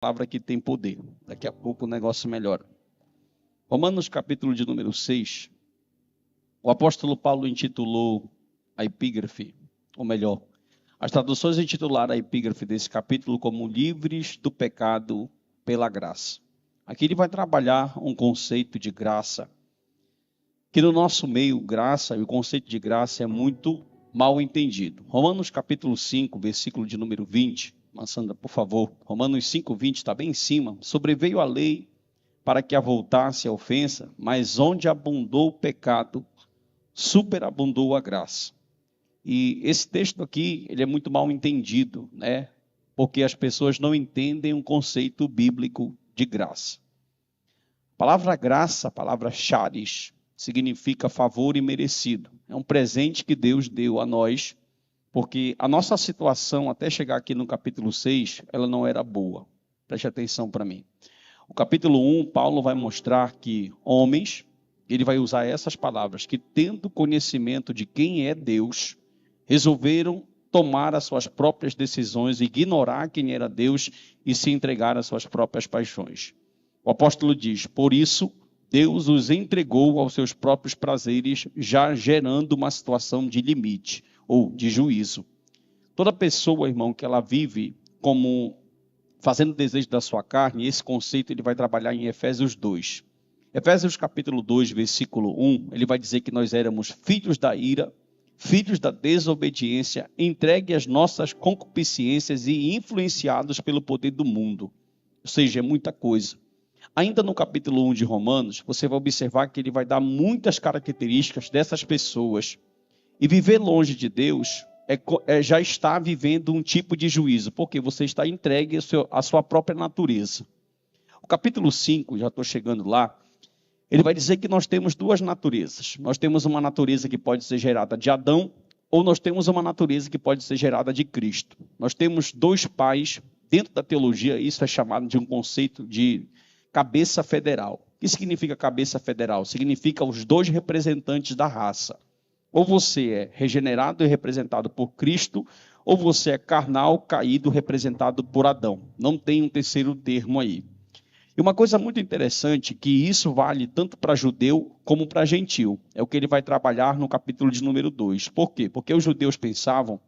Palavra que tem poder. Daqui a pouco o negócio melhora. Romanos capítulo de número 6, o apóstolo Paulo intitulou a epígrafe, ou melhor, as traduções intitularam a epígrafe desse capítulo como livres do pecado pela graça. Aqui ele vai trabalhar um conceito de graça, que no nosso meio, graça, e o conceito de graça é muito mal entendido. Romanos capítulo 5, versículo de número 20, Mansandra, por favor, Romanos 5, 20, está bem em cima. Sobreveio a lei para que avultasse a ofensa, mas onde abundou o pecado, superabundou a graça. E esse texto aqui, ele é muito mal entendido, né? Porque as pessoas não entendem o conceito bíblico de graça. A palavra graça, a palavra charis, significa favor imerecido. É um presente que Deus deu a nós, porque a nossa situação, até chegar aqui no capítulo 6, ela não era boa. Preste atenção para mim. O capítulo 1, Paulo vai mostrar que homens, ele vai usar essas palavras, que tendo conhecimento de quem é Deus, resolveram tomar as suas próprias decisões, ignorar quem era Deus e se entregar às suas próprias paixões. O apóstolo diz, por isso, Deus os entregou aos seus próprios prazeres, já gerando uma situação de limite ou de juízo. Toda pessoa, irmão, que ela vive como fazendo o desejo da sua carne, esse conceito ele vai trabalhar em Efésios 2. Efésios capítulo 2, versículo 1, ele vai dizer que nós éramos filhos da ira, filhos da desobediência, entregue às nossas concupiscências e influenciados pelo poder do mundo. Ou seja, é muita coisa. Ainda no capítulo 1 de Romanos, você vai observar que ele vai dar muitas características dessas pessoas. E viver longe de Deus já está vivendo um tipo de juízo, porque você está entregue à sua própria natureza. O capítulo 5, já estou chegando lá, ele vai dizer que nós temos duas naturezas. Nós temos uma natureza que pode ser gerada de Adão, ou nós temos uma natureza que pode ser gerada de Cristo. Nós temos dois pais, dentro da teologia, isso é chamado de um conceito de cabeça federal. O que significa cabeça federal? Significa os dois representantes da raça. Ou você é regenerado e representado por Cristo, ou você é carnal, caído, representado por Adão. Não tem um terceiro termo aí. E uma coisa muito interessante, que isso vale tanto para judeu como para gentil. É o que ele vai trabalhar no capítulo de número 2. Por quê? Porque os judeus pensavam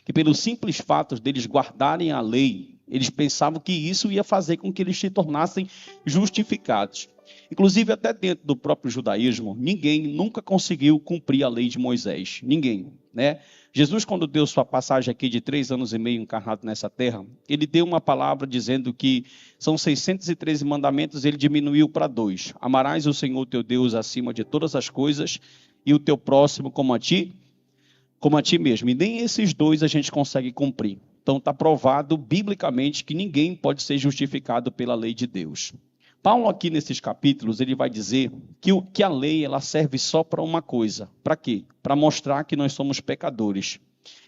que pelo simples fato deles guardarem a lei, eles pensavam que isso ia fazer com que eles se tornassem justificados. Inclusive, até dentro do próprio judaísmo, ninguém nunca conseguiu cumprir a lei de Moisés. Ninguém, né? Jesus, quando deu sua passagem aqui de 3 anos e meio encarnado nessa terra, ele deu uma palavra dizendo que são 613 mandamentos, ele diminuiu para 2. Amarás o Senhor teu Deus acima de todas as coisas e o teu próximo como a ti mesmo. E nem esses 2 a gente consegue cumprir. Então está provado biblicamente que ninguém pode ser justificado pela lei de Deus. Paulo aqui nesses capítulos, ele vai dizer que a lei ela serve só para uma coisa. Para quê? Para mostrar que nós somos pecadores.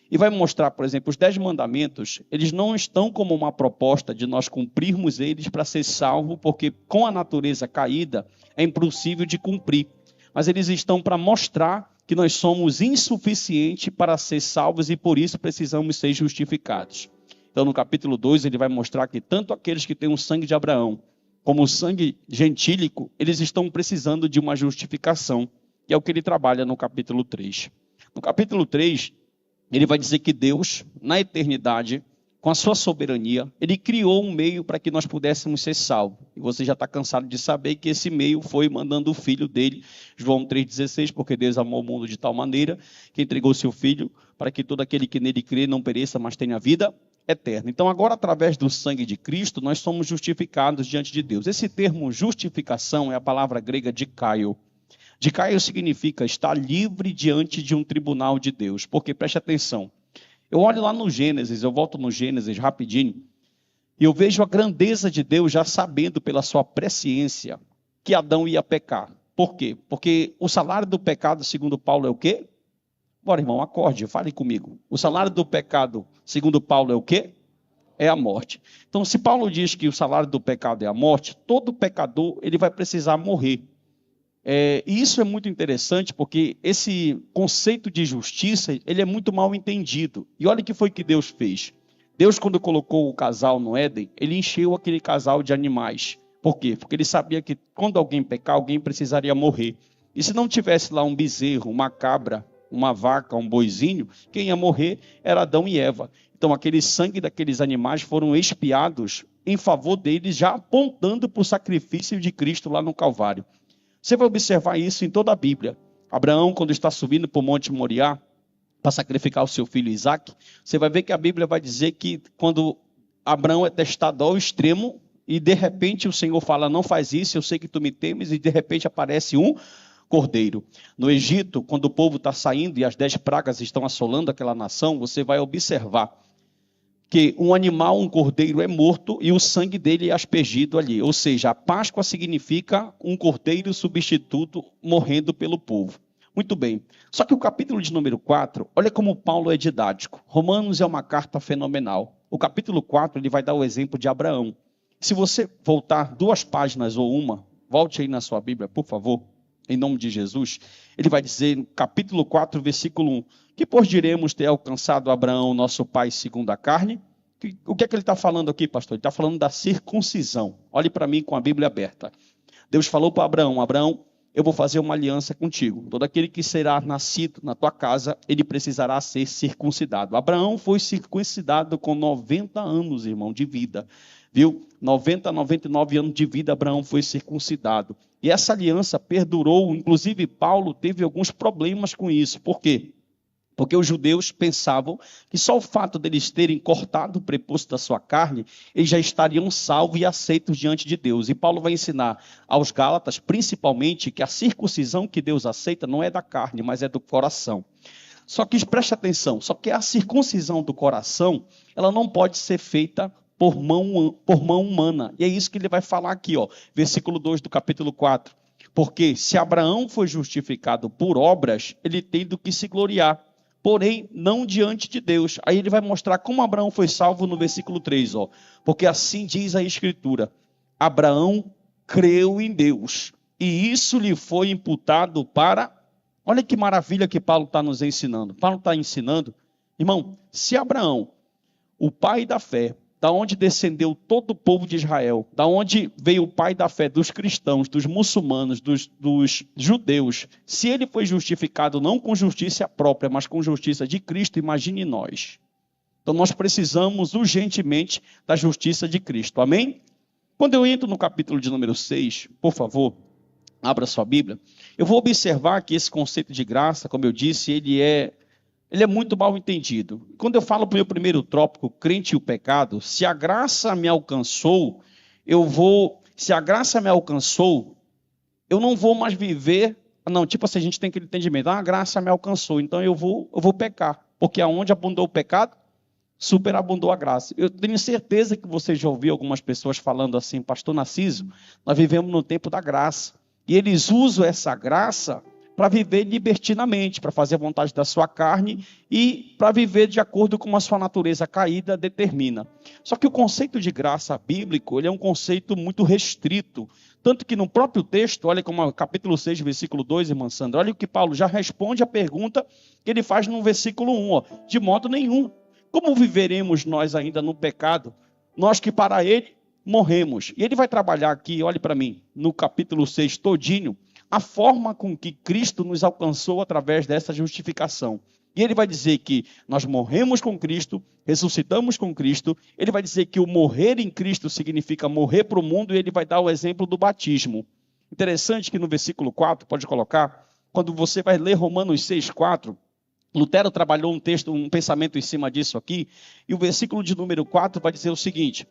E vai mostrar, por exemplo, os 10 mandamentos, eles não estão como uma proposta de nós cumprirmos eles para ser salvo, porque com a natureza caída é impossível de cumprir. Mas eles estão para mostrar que nós somos insuficientes para ser salvos e por isso precisamos ser justificados. Então no capítulo 2 ele vai mostrar que tanto aqueles que têm o sangue de Abraão, como o sangue gentílico, eles estão precisando de uma justificação, que é o que ele trabalha no capítulo 3. No capítulo 3, ele vai dizer que Deus, na eternidade, com a sua soberania, ele criou um meio para que nós pudéssemos ser salvos. E você já está cansado de saber que esse meio foi mandando o filho dele, João 3,16, porque Deus amou o mundo de tal maneira que entregou seu filho para que todo aquele que nele crê não pereça, mas tenha vida eterna. Então agora, através do sangue de Cristo, nós somos justificados diante de Deus. Esse termo justificação é a palavra grega dikaio. Dikaio significa estar livre diante de um tribunal de Deus. Porque, preste atenção, eu olho lá no Gênesis, eu volto no Gênesis rapidinho, e eu vejo a grandeza de Deus já sabendo pela sua presciência que Adão ia pecar. Por quê? Porque o salário do pecado, segundo Paulo, é o quê? Bora, irmão, acorde, fale comigo. O salário do pecado, segundo Paulo, é o quê? É a morte. Então, se Paulo diz que o salário do pecado é a morte, todo pecador ele vai precisar morrer. E isso é muito interessante porque esse conceito de justiça ele é muito mal entendido. E olha o que foi que Deus fez. Deus, quando colocou o casal no Éden, ele encheu aquele casal de animais. Por quê? Porque ele sabia que quando alguém pecar, alguém precisaria morrer. E se não tivesse lá um bezerro, uma cabra, uma vaca, um boizinho, quem ia morrer era Adão e Eva. Então aquele sangue daqueles animais foram expiados em favor deles, já apontando para o sacrifício de Cristo lá no Calvário. Você vai observar isso em toda a Bíblia. Abraão, quando está subindo para o Monte Moriá, para sacrificar o seu filho Isaque, você vai ver que a Bíblia vai dizer que quando Abraão é testado ao extremo, e de repente o Senhor fala, não faz isso, eu sei que tu me temes, e de repente aparece um cordeiro. No Egito, quando o povo está saindo e as 10 pragas estão assolando aquela nação, você vai observar que um animal, um cordeiro é morto e o sangue dele é aspergido ali. Ou seja, a Páscoa significa um cordeiro substituto morrendo pelo povo. Muito bem. Só que o capítulo de número 4, olha como Paulo é didático. Romanos é uma carta fenomenal. O capítulo 4, ele vai dar o exemplo de Abraão. Se você voltar 2 páginas ou uma, volte aí na sua Bíblia, por favor, em nome de Jesus. Ele vai dizer, no capítulo 4, versículo 1, que pois diremos ter alcançado Abraão, nosso pai, segundo a carne? O que é que ele está falando aqui, pastor? Ele está falando da circuncisão. Olhe para mim com a Bíblia aberta. Deus falou para Abraão, Abraão, eu vou fazer uma aliança contigo. Todo aquele que será nascido na tua casa, ele precisará ser circuncidado. Abraão foi circuncidado com 90 anos, irmão, de vida. Viu? 90 a 99 anos de vida, Abraão foi circuncidado. E essa aliança perdurou, inclusive Paulo teve alguns problemas com isso. Por quê? Porque os judeus pensavam que só o fato deles terem cortado o prepúcio da sua carne, eles já estariam salvos e aceitos diante de Deus. E Paulo vai ensinar aos Gálatas, principalmente, que a circuncisão que Deus aceita não é da carne, mas é do coração. Só que preste atenção, só que a circuncisão do coração, ela não pode ser feita por mão humana. E é isso que ele vai falar aqui, ó, versículo 2 do capítulo 4. Porque se Abraão foi justificado por obras, ele tem do que se gloriar. Porém, não diante de Deus. Aí ele vai mostrar como Abraão foi salvo no versículo 3. Ó. Porque assim diz a Escritura. Abraão creu em Deus. E isso lhe foi imputado para... Olha que maravilha que Paulo está nos ensinando. Paulo está ensinando, irmão, se Abraão, o pai da fé, da onde descendeu todo o povo de Israel, da onde veio o pai da fé dos cristãos, dos muçulmanos, dos judeus, se ele foi justificado não com justiça própria, mas com justiça de Cristo, imagine nós. Então nós precisamos urgentemente da justiça de Cristo, amém? Quando eu entro no capítulo de número 6, por favor, abra sua Bíblia, eu vou observar que esse conceito de graça, como eu disse, ele é muito mal entendido. Quando eu falo para o meu primeiro tópico, crente e o pecado, se a graça me alcançou, se a graça me alcançou, eu não vou mais viver, não, tipo assim, a gente tem aquele entendimento, a graça me alcançou, então eu vou pecar, porque aonde abundou o pecado, superabundou a graça. Eu tenho certeza que você já ouviu algumas pessoas falando assim, pastor Narciso, nós vivemos no tempo da graça, e eles usam essa graça para viver libertinamente, para fazer a vontade da sua carne e para viver de acordo com a sua natureza caída determina. Só que o conceito de graça bíblico, ele é um conceito muito restrito, tanto que no próprio texto, olha como capítulo 6, versículo 2, irmã Sandra, olha o que Paulo já responde a pergunta que ele faz no versículo 1, ó, de modo nenhum. Como viveremos nós ainda no pecado? Nós que para ele morremos. E ele vai trabalhar aqui, olhe para mim, no capítulo 6 todinho, a forma com que Cristo nos alcançou através dessa justificação. E ele vai dizer que nós morremos com Cristo, ressuscitamos com Cristo. Ele vai dizer que o morrer em Cristo significa morrer para o mundo, e ele vai dar o exemplo do batismo. Interessante que no versículo 4, pode colocar, quando você vai ler Romanos 6, 4, Lutero trabalhou um pensamento em cima disso aqui, e o versículo de número 4 vai dizer o seguinte: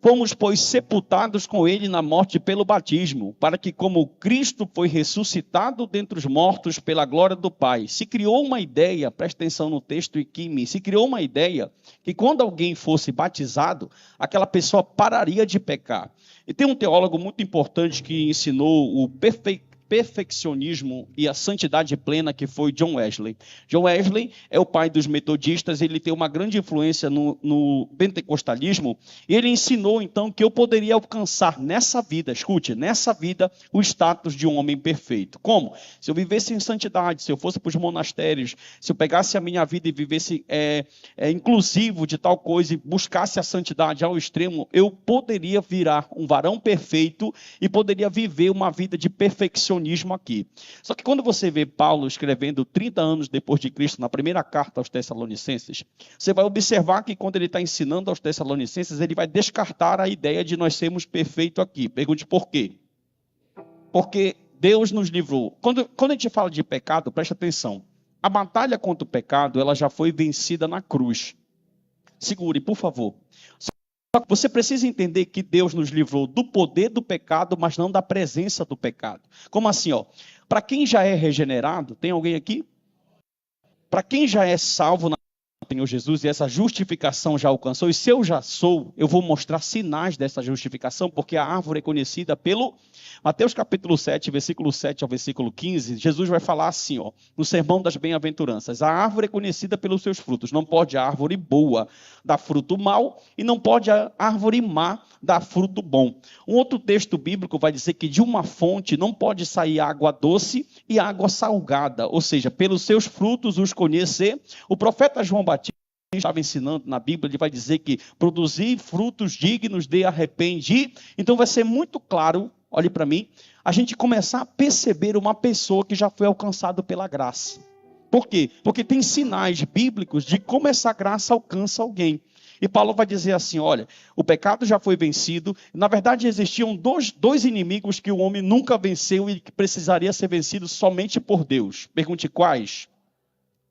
fomos, pois, sepultados com ele na morte pelo batismo, para que, como Cristo foi ressuscitado dentre os mortos pela glória do Pai, se criou uma ideia, presta atenção no texto e Kimi, se criou uma ideia que quando alguém fosse batizado, aquela pessoa pararia de pecar. E tem um teólogo muito importante que ensinou o perfeccionismo e a santidade plena, que foi John Wesley. John Wesley é o pai dos metodistas, ele tem uma grande influência no pentecostalismo, e ele ensinou então que eu poderia alcançar nessa vida, escute, nessa vida, o status de um homem perfeito. Como? Se eu vivesse em santidade, se eu fosse para os monastérios, se eu pegasse a minha vida e vivesse inclusivo de tal coisa e buscasse a santidade ao extremo, eu poderia virar um varão perfeito e poderia viver uma vida de perfeccionismo aqui. Só que quando você vê Paulo escrevendo 30 anos depois de Cristo, na primeira carta aos Tessalonicenses, você vai observar que quando ele está ensinando aos Tessalonicenses, ele vai descartar a ideia de nós sermos perfeitos aqui. Pergunte por quê? Porque Deus nos livrou. Quando a gente fala de pecado, preste atenção. A batalha contra o pecado, ela já foi vencida na cruz. Segure, por favor. Você precisa entender que Deus nos livrou do poder do pecado, mas não da presença do pecado. Como assim, ó? Para quem já é regenerado, tem alguém aqui? Para quem já é salvo na Senhor Jesus e essa justificação já alcançou, e se eu já sou, eu vou mostrar sinais dessa justificação, porque a árvore é conhecida pelo... Mateus capítulo 7, versículo 7 ao versículo 15, Jesus vai falar assim, ó, no sermão das bem-aventuranças: a árvore é conhecida pelos seus frutos, não pode a árvore boa dar fruto mau, e não pode a árvore má dar fruto bom. Um outro texto bíblico vai dizer que de uma fonte não pode sair água doce e água salgada, ou seja, pelos seus frutos os conhecer. O profeta João Batista estava ensinando na Bíblia, ele vai dizer que produzir frutos dignos de arrepende. Então vai ser muito claro, olhe para mim, a gente começar a perceber uma pessoa que já foi alcançada pela graça. Por quê? Porque tem sinais bíblicos de como essa graça alcança alguém. E Paulo vai dizer assim, olha, o pecado já foi vencido. Na verdade, existiam dois inimigos que o homem nunca venceu e que precisaria ser vencido somente por Deus. Pergunte quais?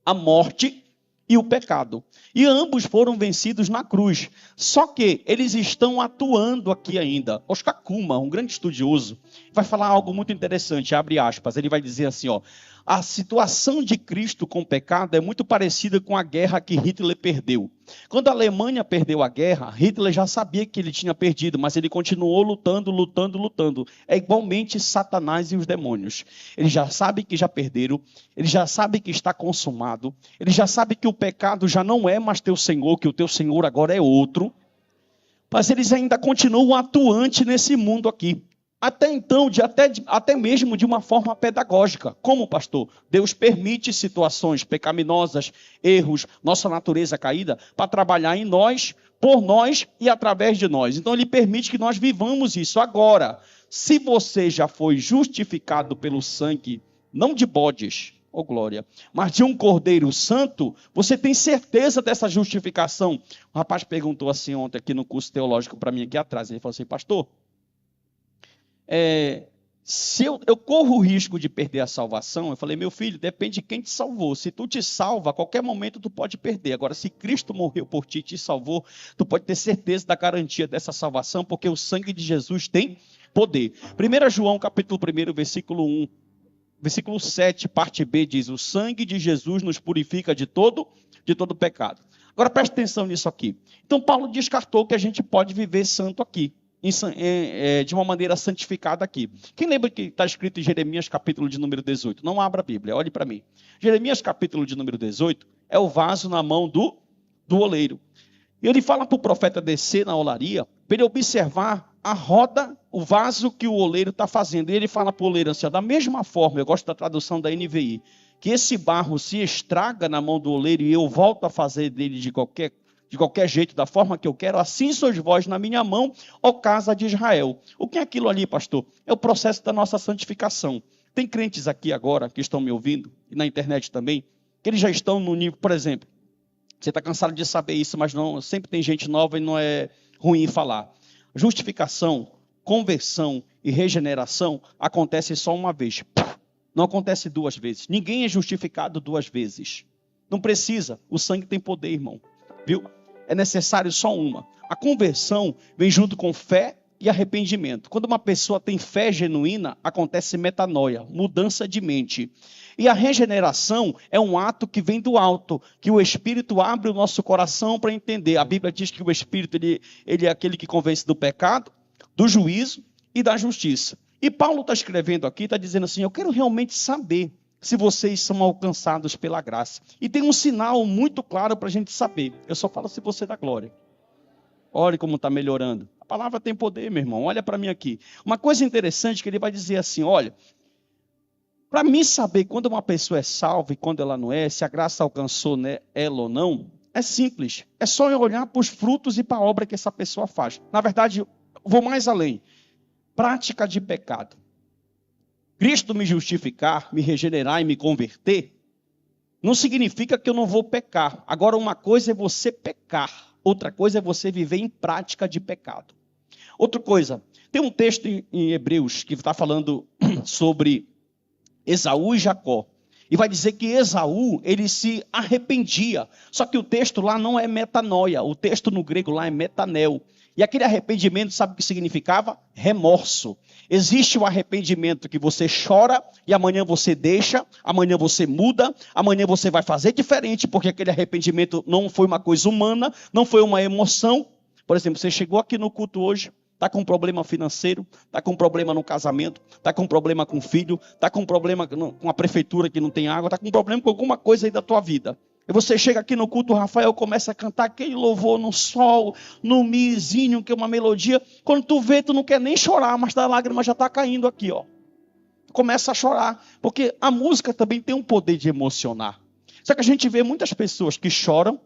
A morte e o pecado. E ambos foram vencidos na cruz. Só que eles estão atuando aqui ainda. Oscar Kuma, um grande estudioso, vai falar algo muito interessante, abre aspas. Ele vai dizer assim, ó, a situação de Cristo com o pecado é muito parecida com a guerra que Hitler perdeu. Quando a Alemanha perdeu a guerra, Hitler já sabia que ele tinha perdido, mas ele continuou lutando. É igualmente Satanás e os demônios. Eles já sabem que já perderam, eles já sabem que está consumado, eles já sabem que o pecado já não é mais teu Senhor, que o teu Senhor agora é outro, mas eles ainda continuam atuantes nesse mundo aqui. Até então, até mesmo de uma forma pedagógica. Como, pastor? Deus permite situações pecaminosas, erros, nossa natureza caída, para trabalhar em nós, por nós e através de nós. Então, Ele permite que nós vivamos isso. Agora, se você já foi justificado pelo sangue, não de bodes, oh glória, mas de um cordeiro santo, você tem certeza dessa justificação. O rapaz perguntou assim ontem aqui no curso teológico para mim aqui atrás. Ele falou assim, pastor, se eu corro o risco de perder a salvação, eu falei, meu filho, depende de quem te salvou. Se tu te salva, a qualquer momento tu pode perder. Agora, se Cristo morreu por ti e te salvou, tu pode ter certeza da garantia dessa salvação, porque o sangue de Jesus tem poder. 1 João capítulo 1, versículo 1, versículo 7, parte B, diz, o sangue de Jesus nos purifica de todo pecado. Agora, preste atenção nisso aqui. Então, Paulo descartou que a gente pode viver santo aqui. De uma maneira santificada aqui. Quem lembra que está escrito em Jeremias capítulo de número 18? Não abra a Bíblia, olhe para mim. Jeremias capítulo de número 18 é o vaso na mão do oleiro. E ele fala para o profeta descer na olaria, para ele observar a roda, o vaso que o oleiro está fazendo. E ele fala para o oleiro assim, da mesma forma, eu gosto da tradução da NVI, que esse barro se estraga na mão do oleiro e eu volto a fazer dele de qualquer jeito, da forma que eu quero, assim sois vós na minha mão, ó casa de Israel. O que é aquilo ali, pastor? É o processo da nossa santificação. Tem crentes aqui agora, que estão me ouvindo, e na internet também, que eles já estão no nível, por exemplo, você está cansado de saber isso, mas não, sempre tem gente nova e não é ruim falar. Justificação, conversão e regeneração acontece só uma vez. Não acontece duas vezes. Ninguém é justificado duas vezes. Não precisa, o sangue tem poder, irmão. Viu? É necessário só uma. A conversão vem junto com fé e arrependimento. Quando uma pessoa tem fé genuína, acontece metanoia, mudança de mente. E a regeneração é um ato que vem do alto, que o Espírito abre o nosso coração para entender. A Bíblia diz que o Espírito ele é aquele que convence do pecado, do juízo e da justiça. E Paulo está escrevendo aqui, está dizendo assim, eu quero realmente saber se vocês são alcançados pela graça. E tem um sinal muito claro para a gente saber. Eu só falo se você dá glória. Olha como está melhorando. A palavra tem poder, meu irmão. Olha para mim aqui. Uma coisa interessante que ele vai dizer assim, olha, para mim saber quando uma pessoa é salva e quando ela não é, se a graça alcançou ela ou não, é simples. É só eu olhar para os frutos e para a obra que essa pessoa faz. Na verdade, eu vou mais além. Prática de pecado. Cristo me justificar, me regenerar e me converter, não significa que eu não vou pecar. Agora, uma coisa é você pecar. Outra coisa é você viver em prática de pecado. Outra coisa, tem um texto em Hebreus que está falando sobre Esaú e Jacó. E vai dizer que Esaú, ele se arrependia. Só que o texto lá não é metanoia. O texto no grego lá é metanel. E aquele arrependimento, sabe o que significava? Remorso. Existe o arrependimento que você chora e amanhã você deixa, amanhã você muda, amanhã você vai fazer diferente, porque aquele arrependimento não foi uma coisa humana, não foi uma emoção. Por exemplo, você chegou aqui no culto hoje, está com um problema financeiro, está com um problema no casamento, está com um problema com o filho, está com um problema com a prefeitura que não tem água, está com um problema com alguma coisa aí da tua vida. E você chega aqui no culto, o Rafael começa a cantar aquele louvor no sol, no mizinho, que é uma melodia. Quando tu vê, tu não quer nem chorar, mas a lágrima já está caindo aqui, ó. Tu começa a chorar, porque a música também tem um poder de emocionar. Só que a gente vê muitas pessoas que choram,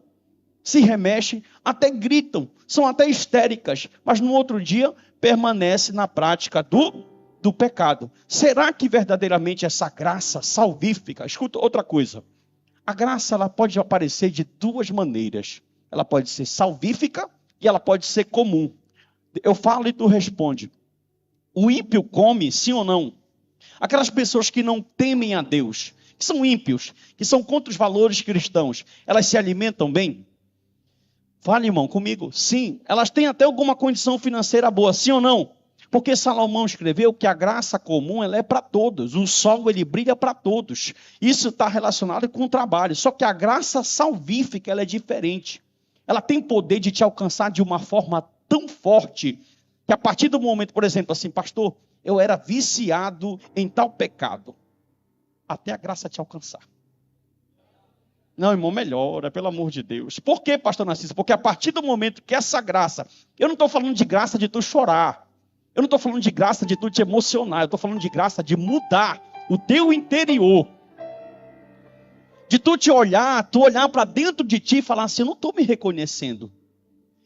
se remexem, até gritam, são até histéricas, mas no outro dia permanece na prática do pecado. Será que verdadeiramente essa graça salvífica, escuta outra coisa, a graça ela pode aparecer de duas maneiras. Ela pode ser salvífica e ela pode ser comum. Eu falo e tu responde. O ímpio come, sim ou não? Aquelas pessoas que não temem a Deus, que são ímpios, que são contra os valores cristãos, elas se alimentam bem? Fale, irmão, comigo. Sim, elas têm até alguma condição financeira boa, sim ou não? Porque Salomão escreveu que a graça comum ela é para todos. O sol ele brilha para todos. Isso está relacionado com o trabalho. Só que a graça salvífica ela é diferente. Ela tem poder de te alcançar de uma forma tão forte que a partir do momento, por exemplo, assim, pastor, eu era viciado em tal pecado. Até a graça te alcançar. Não, irmão, melhora, pelo amor de Deus. Por quê, pastor Narciso? Porque a partir do momento que essa graça, eu não estou falando de graça de tu chorar. Eu não estou falando de graça de tu te emocionar. Eu estou falando de graça de mudar o teu interior. De tu te olhar, tu olhar para dentro de ti e falar assim, eu não estou me reconhecendo.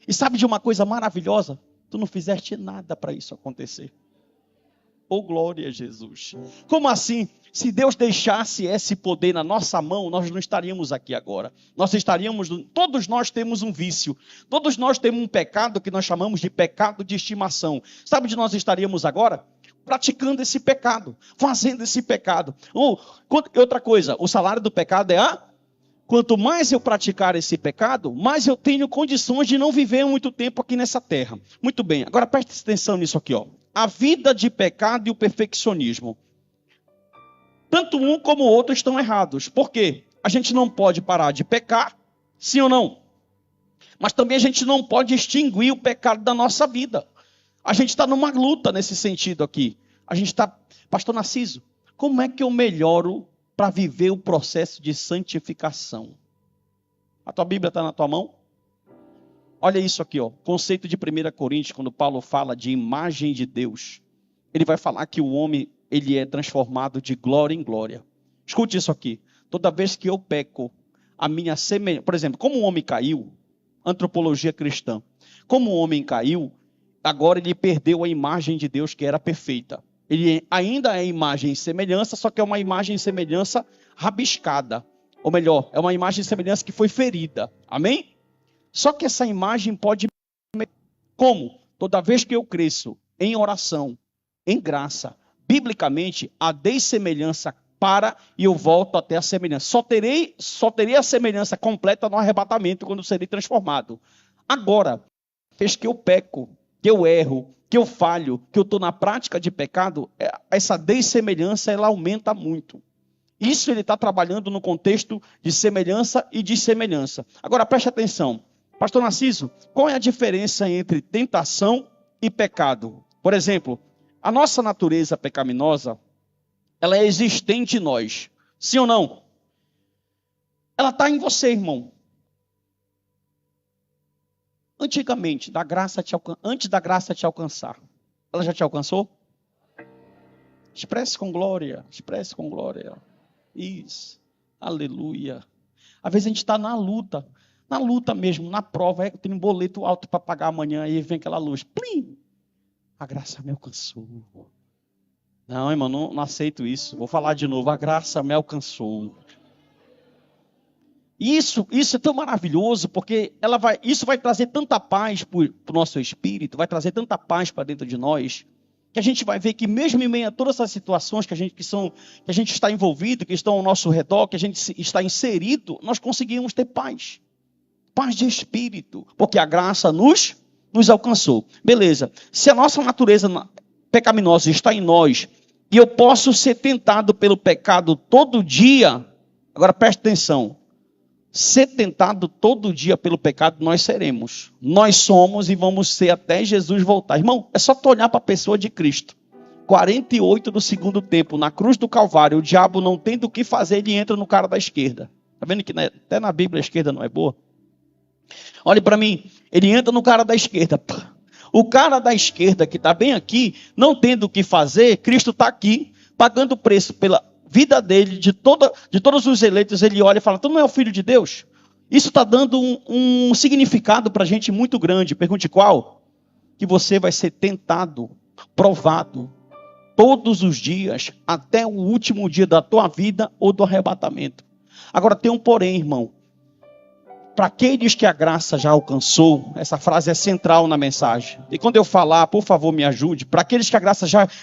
E sabe de uma coisa maravilhosa? Tu não fizeste nada para isso acontecer. Oh, glória a Jesus. Como assim? Se Deus deixasse esse poder na nossa mão, nós não estaríamos aqui agora. Todos nós temos um vício. Todos nós temos um pecado que nós chamamos de pecado de estimação. Sabe onde nós estaríamos agora? Praticando esse pecado, fazendo esse pecado. Outra coisa, o salário do pecado é quanto mais eu praticar esse pecado, mais eu tenho condições de não viver muito tempo aqui nessa terra. Muito bem, agora preste atenção nisso aqui, ó. A vida de pecado e o perfeccionismo. Tanto um como o outro estão errados. Por quê? A gente não pode parar de pecar, sim ou não? Mas também a gente não pode extinguir o pecado da nossa vida. A gente está numa luta nesse sentido aqui. A gente está... Pastor Narciso, como é que eu melhoro para viver o processo de santificação? A tua Bíblia está na tua mão? Olha isso aqui, ó. Conceito de 1 Coríntios, quando Paulo fala de imagem de Deus. Ele vai falar que o homem... ele é transformado de glória em glória. Escute isso aqui. Toda vez que eu peco, a minha semelhança... Por exemplo, como o homem caiu, antropologia cristã. Como o homem caiu, agora ele perdeu a imagem de Deus que era perfeita. Ele ainda é imagem e semelhança, só que é uma imagem e semelhança rabiscada. Ou melhor, é uma imagem e semelhança que foi ferida. Amém? Só que essa imagem pode... Como? Toda vez que eu cresço em oração, em graça... Biblicamente, a dessemelhança para e eu volto até a semelhança. Só terei a semelhança completa no arrebatamento quando serei transformado. Agora, desde que eu peco, que eu erro, que eu falho, que eu estou na prática de pecado, essa dessemelhança ela aumenta muito. Isso ele está trabalhando no contexto de semelhança e dissemelhança. Agora preste atenção. Pastor Narciso, qual é a diferença entre tentação e pecado? Por exemplo, A nossa natureza pecaminosa, ela é existente em nós. Sim ou não? Ela está em você, irmão. Antigamente, antes da graça te alcançar, ela já te alcançou? Expresse com glória, expresse com glória. Isso, aleluia. Às vezes a gente está na luta mesmo, na prova, tem um boleto alto para pagar amanhã, aí vem aquela luz, plim! A graça me alcançou. Não, irmão, não aceito isso. Vou falar de novo, a graça me alcançou. Isso é tão maravilhoso, porque isso vai trazer tanta paz para o nosso espírito, vai trazer tanta paz para dentro de nós, que a gente vai ver que mesmo em meio a todas essas situações que a gente está envolvido, que estão ao nosso redor, que a gente está inserido, nós conseguimos ter paz. Paz de espírito, porque a graça nos alcançou. Beleza, se a nossa natureza pecaminosa está em nós, e eu posso ser tentado pelo pecado todo dia, agora preste atenção, ser tentado todo dia pelo pecado, nós seremos. Nós somos e vamos ser até Jesus voltar. Irmão, é só tu olhar para a pessoa de Cristo. 48 do segundo tempo, na cruz do Calvário, o diabo não tendo o que fazer, ele entra no cara da esquerda. Está vendo que até na Bíblia a esquerda não é boa? Olhe para mim, ele entra no cara da esquerda. O cara da esquerda que está bem aqui, não tendo o que fazer, Cristo está aqui, pagando o preço pela vida dele, de todos os eleitos. Ele olha e fala, tu não é o filho de Deus? Isso está dando um significado para a gente muito grande. Pergunte qual? Que você vai ser tentado, provado, todos os dias, até o último dia da tua vida ou do arrebatamento. Agora tem um porém, irmão. Para aqueles que a graça já alcançou, essa frase é central na mensagem. E quando eu falar, por favor, me ajude. Para aqueles que a graça já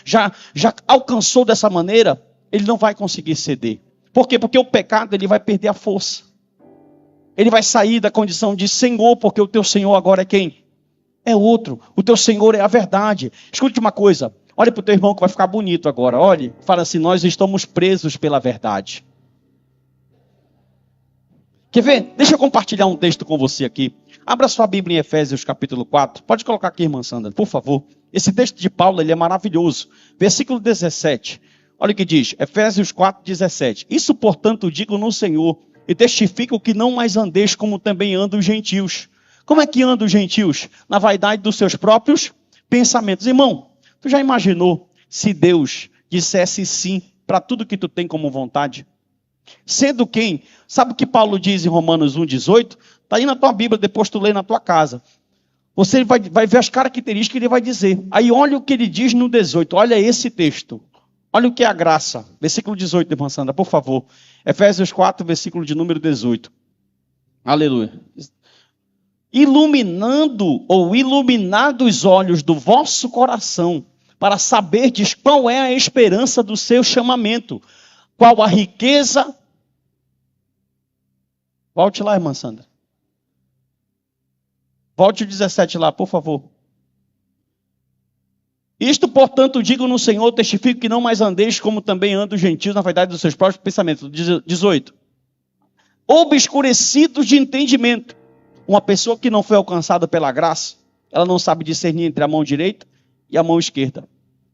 alcançou dessa maneira, ele não vai conseguir ceder. Por quê? Porque o pecado ele vai perder a força. Ele vai sair da condição de Senhor, porque o teu Senhor agora é quem? É outro. O teu Senhor é a verdade. Escute uma coisa. Olha para o teu irmão que vai ficar bonito agora. Olhe, fala assim, nós estamos presos pela verdade. Quer ver? Deixa eu compartilhar um texto com você aqui. Abra sua Bíblia em Efésios capítulo 4. Pode colocar aqui, irmã Sandra, por favor. Esse texto de Paulo, ele é maravilhoso. Versículo 17. Olha o que diz. Efésios 4, 17. Isso, portanto, digo no Senhor, e testifico que não mais andeis como também andam os gentios. Como é que andam os gentios? Na vaidade dos seus próprios pensamentos. Irmão, tu já imaginou se Deus dissesse sim para tudo que tu tem como vontade? Sendo quem? Sabe o que Paulo diz em Romanos 1,18? Está aí na tua Bíblia, depois tu lê na tua casa. Você vai ver as características que ele vai dizer. Aí olha o que ele diz no 18. Olha esse texto. Olha o que é a graça. Versículo 18, irmã Sandra, por favor. Efésios 4, versículo de número 18. Aleluia. Iluminado os olhos do vosso coração, para saberdes qual é a esperança do seu chamamento. Qual a riqueza? Volte lá, irmã Sandra. Volte o 17 lá, por favor. Isto, portanto, digo no Senhor, testifico que não mais andeis como também andam os gentios na vaidade dos seus próprios pensamentos. 18. Obscurecidos de entendimento. Uma pessoa que não foi alcançada pela graça, ela não sabe discernir entre a mão direita e a mão esquerda.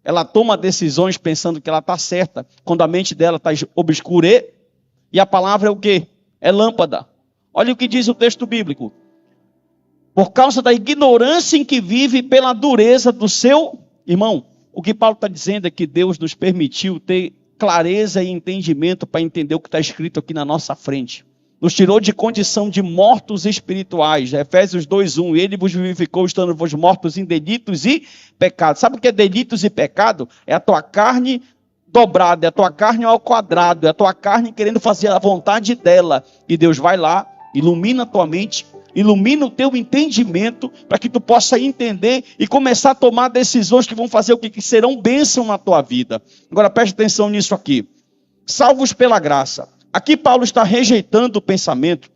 Ela toma decisões pensando que ela está certa, quando a mente dela está obscura. E a palavra é o quê? É lâmpada. Olha o que diz o texto bíblico. Por causa da ignorância em que vive, pela dureza do seu irmão. O que Paulo está dizendo é que Deus nos permitiu ter clareza e entendimento para entender o que está escrito aqui na nossa frente. Nos tirou de condição de mortos espirituais. Efésios 2:1. Ele vos vivificou, estando vos mortos em delitos e pecados. Sabe o que é delitos e pecado? É a tua carne dobrada, é a tua carne ao quadrado, é a tua carne querendo fazer a vontade dela. E Deus vai lá, ilumina a tua mente, ilumina o teu entendimento, para que tu possa entender e começar a tomar decisões que vão fazer o que serão bênção na tua vida. Agora preste atenção nisso aqui. Salvos pela graça. Aqui Paulo está rejeitando o pensamento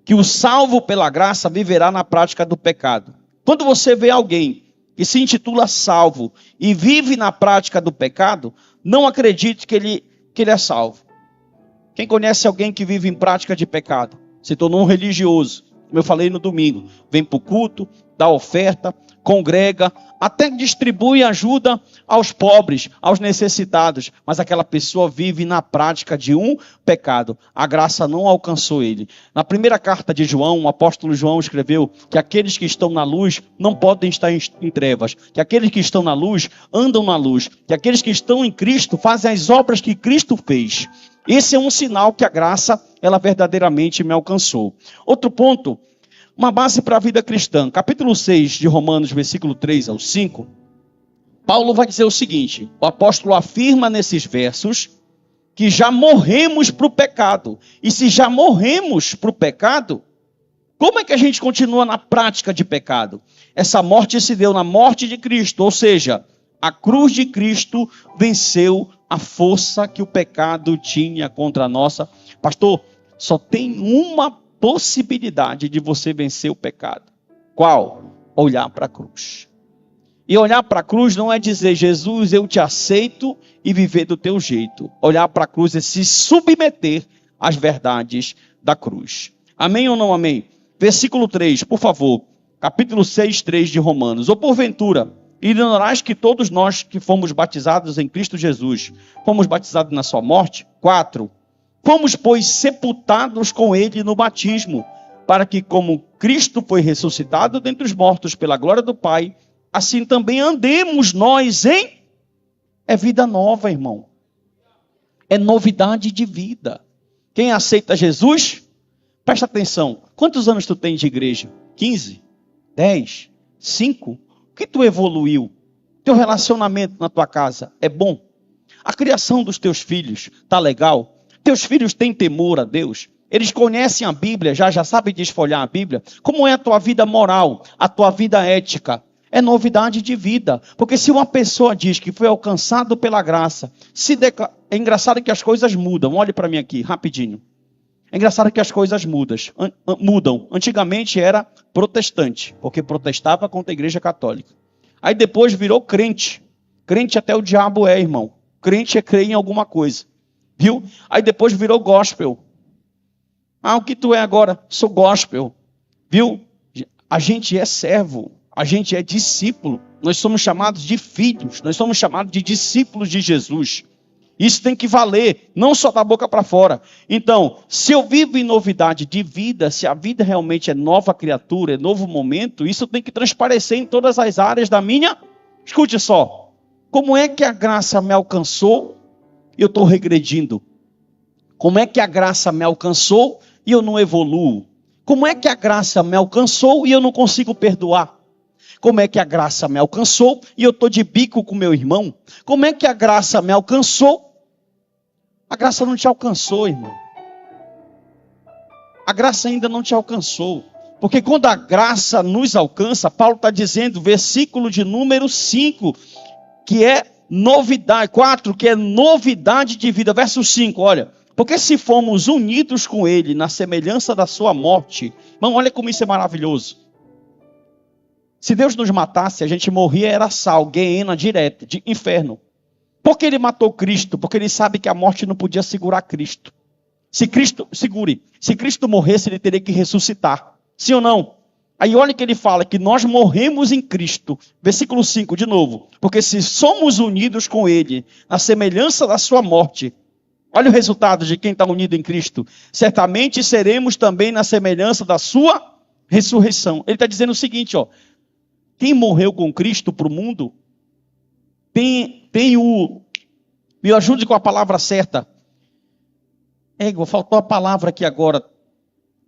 que o salvo pela graça viverá na prática do pecado. Quando você vê alguém que se intitula salvo e vive na prática do pecado, não acredite que ele é salvo. Quem conhece alguém que vive em prática de pecado? Se tornou um religioso. como eu falei no domingo, vem para o culto, dá oferta, congrega, até distribui ajuda aos pobres, aos necessitados, mas aquela pessoa vive na prática de um pecado. A graça não alcançou ele. Na primeira carta de João, o apóstolo João escreveu que aqueles que estão na luz não podem estar em trevas, que aqueles que estão na luz andam na luz, que aqueles que estão em Cristo fazem as obras que Cristo fez. Esse é um sinal que a graça, ela verdadeiramente me alcançou. Outro ponto, uma base para a vida cristã. Capítulo 6 de Romanos, versículo 3 ao 5. Paulo vai dizer o seguinte, o apóstolo afirma nesses versos que já morremos para o pecado. E se já morremos para o pecado, como é que a gente continua na prática de pecado? Essa morte se deu na morte de Cristo, ou seja, a cruz de Cristo venceu a força que o pecado tinha contra a nossa. Pastor, só tem uma possibilidade de você vencer o pecado. Qual? Olhar para a cruz. E olhar para a cruz não é dizer, Jesus, eu te aceito e viver do teu jeito. Olhar para a cruz é se submeter às verdades da cruz. Amém ou não amém? Versículo 3, por favor. Capítulo 6, 3 de Romanos. Ou porventura, ignorais que todos nós que fomos batizados em Cristo Jesus, fomos batizados na sua morte? 4. Fomos, pois, sepultados com ele no batismo, para que, como Cristo foi ressuscitado dentre os mortos pela glória do Pai, assim também andemos nós em... É vida nova, irmão. É novidade de vida. Quem aceita Jesus, presta atenção. Quantos anos tu tem de igreja? 15? 10? 5? O que tu evoluiu? Teu relacionamento na tua casa é bom? A criação dos teus filhos está legal? Teus filhos têm temor a Deus? Eles conhecem a Bíblia, já sabem desfolhar a Bíblia? Como é a tua vida moral, a tua vida ética? É novidade de vida. Porque se uma pessoa diz que foi alcançado pela graça, é engraçado que as coisas mudam. Olhe para mim aqui, rapidinho. É engraçado que as coisas mudam. Antigamente era protestante, porque protestava contra a igreja católica. Aí depois virou crente. Crente até o diabo é, irmão. Crente é crer em alguma coisa. Viu? Aí depois virou gospel. Ah, o que tu é agora? Sou gospel. Viu? A gente é servo. A gente é discípulo. Nós somos chamados de filhos. Nós somos chamados de discípulos de Jesus. Isso tem que valer, não só da boca para fora. Então, se eu vivo em novidade de vida, se a vida realmente é nova criatura, é novo momento, isso tem que transparecer em todas as áreas da minha... Escute só. Como é que a graça me alcançou e eu estou regredindo? Como é que a graça me alcançou e eu não evoluo? Como é que a graça me alcançou e eu não consigo perdoar? Como é que a graça me alcançou e eu estou de bico com meu irmão? Como é que a graça me alcançou? A graça não te alcançou, irmão. A graça ainda não te alcançou. Porque quando a graça nos alcança, Paulo está dizendo, versículo de número 5, que é novidade, 4, que é novidade de vida. Verso 5, olha. Porque se fomos unidos com ele na semelhança da sua morte, irmão, olha como isso é maravilhoso. Se Deus nos matasse, a gente morria, era sal, guiena direta, de inferno. Por que ele matou Cristo? Porque ele sabe que a morte não podia segurar Cristo. Se Cristo morresse, ele teria que ressuscitar. Sim ou não? Aí olha que ele fala, que nós morremos em Cristo. Versículo 5, de novo. Porque se somos unidos com ele, na semelhança da sua morte, olha o resultado de quem está unido em Cristo. Certamente seremos também na semelhança da sua ressurreição. Ele está dizendo o seguinte, ó. Quem morreu com Cristo para o mundo, me ajude com a palavra certa. Faltou a palavra aqui agora.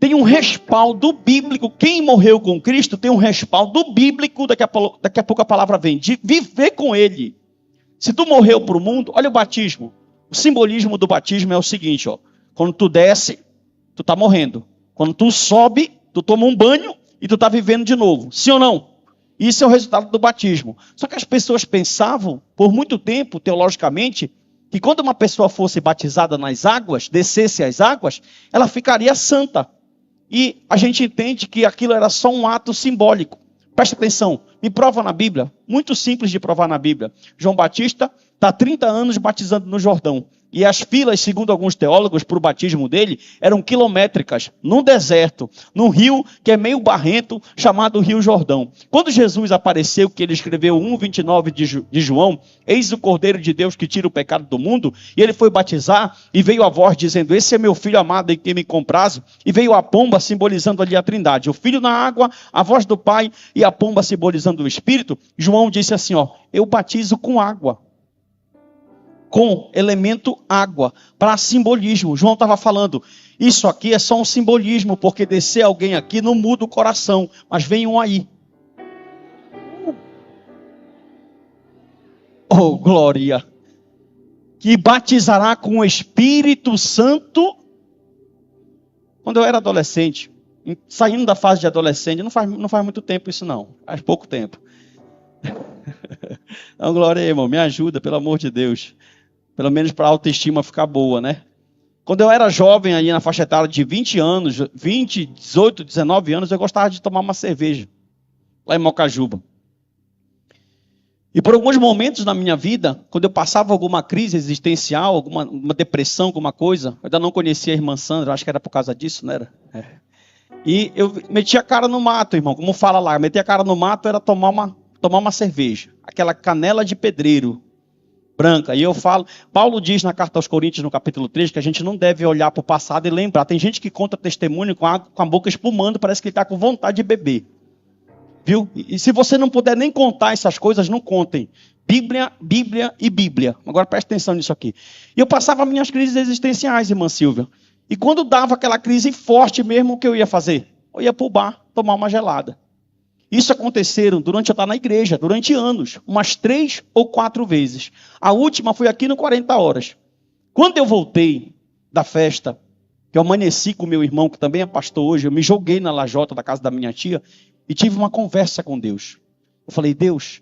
Tem um respaldo bíblico. Quem morreu com Cristo tem um respaldo bíblico. Daqui a pouco a palavra vem. De viver com Ele. Se tu morreu para o mundo, olha o batismo. O simbolismo do batismo é o seguinte, ó. Quando tu desce, tu está morrendo. Quando tu sobe, tu toma um banho e tu está vivendo de novo. Sim ou não? Isso é o resultado do batismo. Só que as pessoas pensavam, por muito tempo, teologicamente, que quando uma pessoa fosse batizada nas águas, descesse as águas, ela ficaria santa. E a gente entende que aquilo era só um ato simbólico. Presta atenção, me prova na Bíblia, muito simples de provar na Bíblia. João Batista Está há 30 anos batizando no Jordão. E as filas, segundo alguns teólogos, para o batismo dele, eram quilométricas, num deserto, num rio que é meio barrento, chamado Rio Jordão. Quando Jesus apareceu, que ele escreveu 1:29 de João, eis o Cordeiro de Deus que tira o pecado do mundo, e ele foi batizar, e veio a voz dizendo, esse é meu filho amado em quem me comprazo, e veio a pomba simbolizando ali a trindade, o filho na água, a voz do Pai, e a pomba simbolizando o Espírito. João disse assim, eu batizo com água. Com elemento água, para simbolismo. João estava falando, isso aqui é só um simbolismo, porque descer alguém aqui não muda o coração, mas vem um aí. Oh, glória! Que batizará com o Espírito Santo. Quando eu era adolescente, saindo da fase de adolescente, não faz muito tempo isso não, faz pouco tempo. Então, glória aí, irmão, me ajuda, pelo amor de Deus. Pelo menos para a autoestima ficar boa, né? Quando eu era jovem, aí na faixa etária de 20 anos, 20, 18, 19 anos, eu gostava de tomar uma cerveja, lá em Mocajuba. E por alguns momentos na minha vida, quando eu passava alguma crise existencial, uma depressão, alguma coisa, eu ainda não conhecia a irmã Sandra, acho que era por causa disso, não era? E eu metia a cara no mato, irmão, como fala lá, meter a cara no mato era tomar uma cerveja, aquela canela de pedreiro, branca. E eu falo, Paulo diz na carta aos Coríntios, no capítulo 3, que a gente não deve olhar para o passado e lembrar. Tem gente que conta testemunho com a boca espumando, parece que ele está com vontade de beber. Viu? E se você não puder nem contar essas coisas, não contem. Bíblia, Bíblia e Bíblia. Agora preste atenção nisso aqui. E eu passava minhas crises existenciais, irmã Silvia. E quando dava aquela crise forte mesmo, o que eu ia fazer? Eu ia para o bar tomar uma gelada. Isso aconteceram durante eu estar na igreja, durante anos, umas 3 ou 4 vezes. A última foi aqui no 40 Horas. Quando eu voltei da festa, que eu amanheci com meu irmão, que também é pastor hoje, eu me joguei na lajota da casa da minha tia e tive uma conversa com Deus. Eu falei, Deus,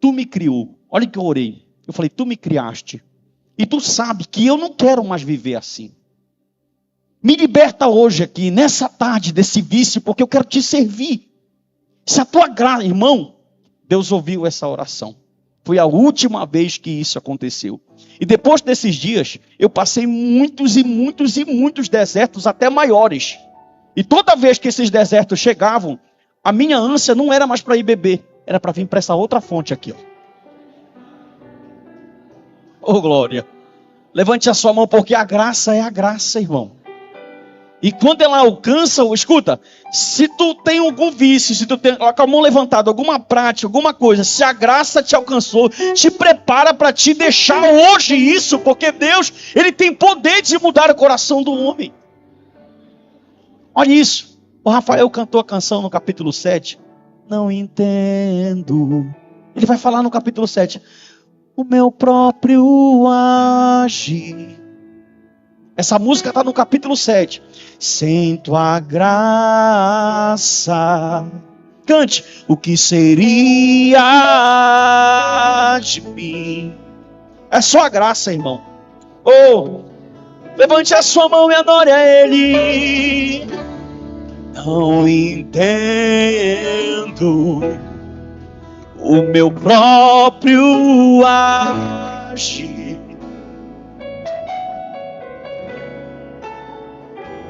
tu me criou. Olha que eu orei. Eu falei, tu me criaste. E tu sabe que eu não quero mais viver assim. Me liberta hoje aqui, nessa tarde, desse vício, porque eu quero te servir. Se a tua graça, irmão, Deus ouviu essa oração. Foi a última vez que isso aconteceu. E depois desses dias, eu passei muitos e muitos e muitos desertos, até maiores. E toda vez que esses desertos chegavam, a minha ânsia não era mais para ir beber, era para vir para essa outra fonte aqui. Oh, glória! Levante a sua mão, porque a graça é a graça, irmão. E quando ela alcança, escuta, se tu tem algum vício, se tu tem com a mão levantada, alguma prática, alguma coisa, se a graça te alcançou, te prepara para te deixar hoje isso, porque Deus, Ele tem poder de mudar o coração do homem. Olha isso, o Rafael cantou a canção no capítulo 7, não entendo, ele vai falar no capítulo 7, o meu próprio agir. Essa música está no capítulo 7. Sem tua graça. Cante. O que seria de mim? É só a graça, irmão. Oh, levante a sua mão e adore a Ele. Não entendo o meu próprio agir.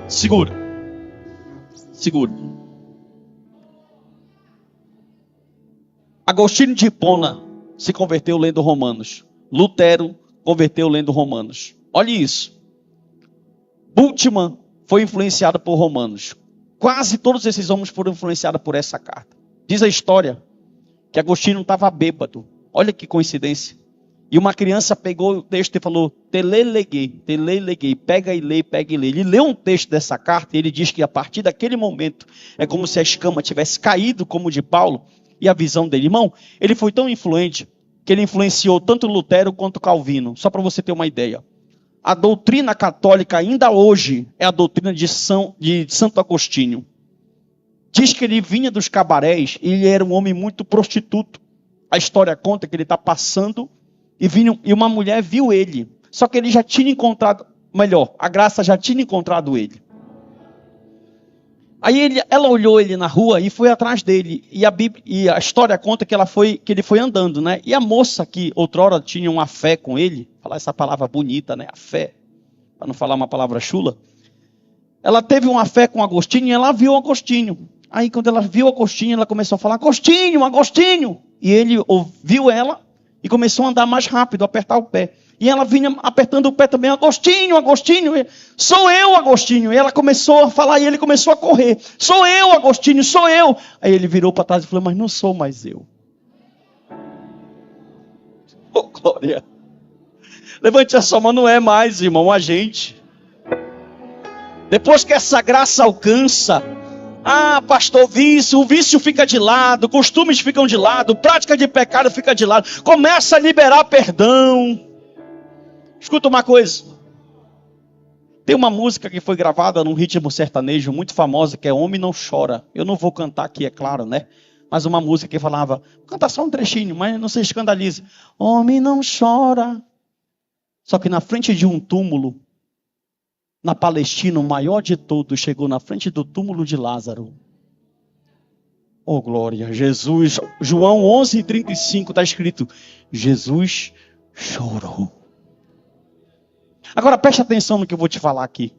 Segura. Agostinho de Hipona se converteu lendo Romanos. Lutero converteu lendo Romanos. Olha isso. Bultmann foi influenciado por Romanos. Quase todos esses homens foram influenciados por essa carta. Diz a história que Agostinho estava bêbado. Olha que coincidência. E uma criança pegou o texto e falou, teleleguei, pega e lê. Ele leu um texto dessa carta e ele diz que a partir daquele momento é como se a escama tivesse caído como de Paulo e a visão dele. Irmão, ele foi tão influente que ele influenciou tanto Lutero quanto Calvino. Só para você ter uma ideia. A doutrina católica ainda hoje é a doutrina de Santo Agostinho. Diz que ele vinha dos cabarés e ele era um homem muito prostituto. A história conta que ele está passando e uma mulher viu ele. Só que ele já tinha encontrado, melhor, a graça já tinha encontrado ele. Aí ela olhou ele na rua e foi atrás dele. E a história conta que ele foi andando, né? E a moça que outrora tinha uma fé com ele, falar essa palavra bonita, né? A fé, para não falar uma palavra chula. Ela teve uma fé com Agostinho e ela viu Agostinho. Aí quando ela viu Agostinho, ela começou a falar, Agostinho, Agostinho. E ele ouviu ela e começou a andar mais rápido, a apertar o pé. E ela vinha apertando o pé também, Agostinho, Agostinho, sou eu, Agostinho. E ela começou a falar e ele começou a correr. Sou eu, Agostinho, sou eu. Aí ele virou para trás e falou, mas não sou mais eu. Oh, glória. Levante a sua mão, não é mais, irmão, a gente. Depois que essa graça alcança, pastor, o vício fica de lado, costumes ficam de lado, prática de pecado fica de lado. Começa a liberar perdão. Escuta uma coisa. Tem uma música que foi gravada num ritmo sertanejo muito famosa, que é Homem Não Chora. Eu não vou cantar aqui, é claro, né? Mas uma música que falava, vou cantar só um trechinho, mas não se escandalize. Homem não chora. Só que na frente de um túmulo, na Palestina, o maior de todos, chegou na frente do túmulo de Lázaro. Oh, glória, Jesus. João 11:35 está escrito, Jesus chorou. Agora preste atenção no que eu vou te falar aqui.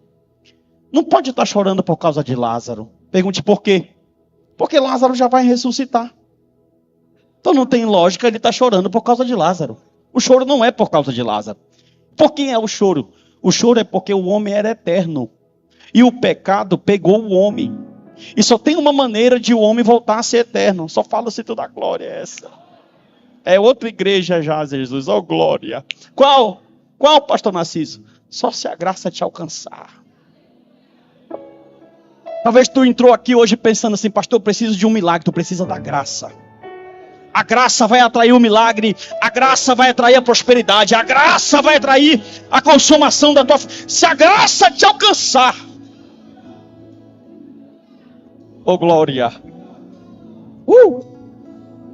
Não pode estar chorando por causa de Lázaro. Pergunte por quê? Porque Lázaro já vai ressuscitar. Então não tem lógica ele estar chorando por causa de Lázaro. O choro não é por causa de Lázaro. Por quem é o choro? O choro é porque o homem era eterno. E o pecado pegou o homem. E só tem uma maneira de o homem voltar a ser eterno. Só fala-se toda a glória essa. É outra igreja já, Jesus. Oh, glória. Qual, pastor Narciso? Só se a graça te alcançar. Talvez tu entrou aqui hoje pensando assim, pastor, eu preciso de um milagre. Tu precisa da graça. A graça vai atrair o milagre. A graça vai atrair a prosperidade. A graça vai atrair a consumação da tua... Se a graça te alcançar. Oh, glória.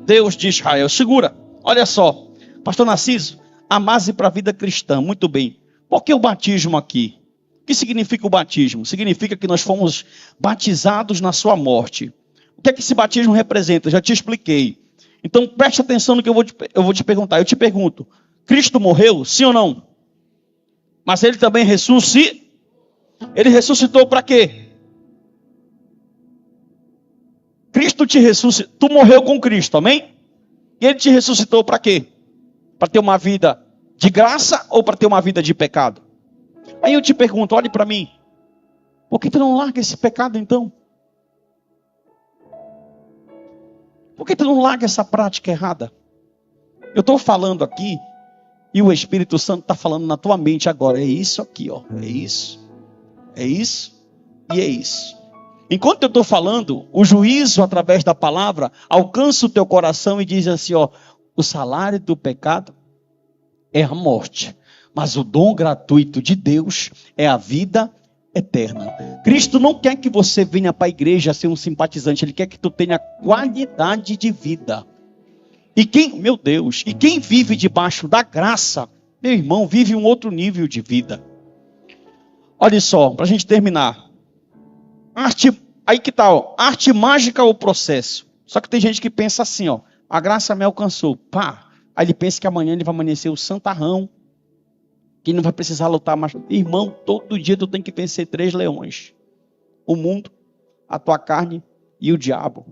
Deus de Israel. Segura. Olha só. Pastor Narciso, amar-se para a vida cristã. Muito bem. Por que o batismo aqui? O que significa o batismo? Significa que nós fomos batizados na sua morte. O que é que esse batismo representa? Já te expliquei. Então preste atenção no que eu vou te perguntar. Eu te pergunto, Cristo morreu, sim ou não? Mas ele também ressuscitou. Ele ressuscitou para quê? Cristo te ressuscitou. Tu morreu com Cristo, amém? E ele te ressuscitou para quê? Para ter uma vida de graça ou para ter uma vida de pecado? Aí eu te pergunto, olhe para mim. Por que tu não larga esse pecado então? Por que tu não larga essa prática errada? Eu estou falando aqui e o Espírito Santo está falando na tua mente agora. É isso aqui, ó. É isso. É isso e é isso. Enquanto eu estou falando, o juízo através da palavra alcança o teu coração e diz assim, ó. O salário do pecado é a morte. Mas o dom gratuito de Deus é a vida eterna. Cristo não quer que você venha para a igreja ser um simpatizante. Ele quer que tu tenha qualidade de vida. E quem vive debaixo da graça, meu irmão, vive um outro nível de vida. Olha só, para a gente terminar. Aí que tal? Arte mágica ou processo? Só que tem gente que pensa assim, ó. A graça me alcançou. Pá. Aí ele pensa que amanhã ele vai amanhecer o santarrão. Que não vai precisar lutar mais. Irmão, todo dia tu tem que vencer 3 leões. O mundo, a tua carne e o diabo.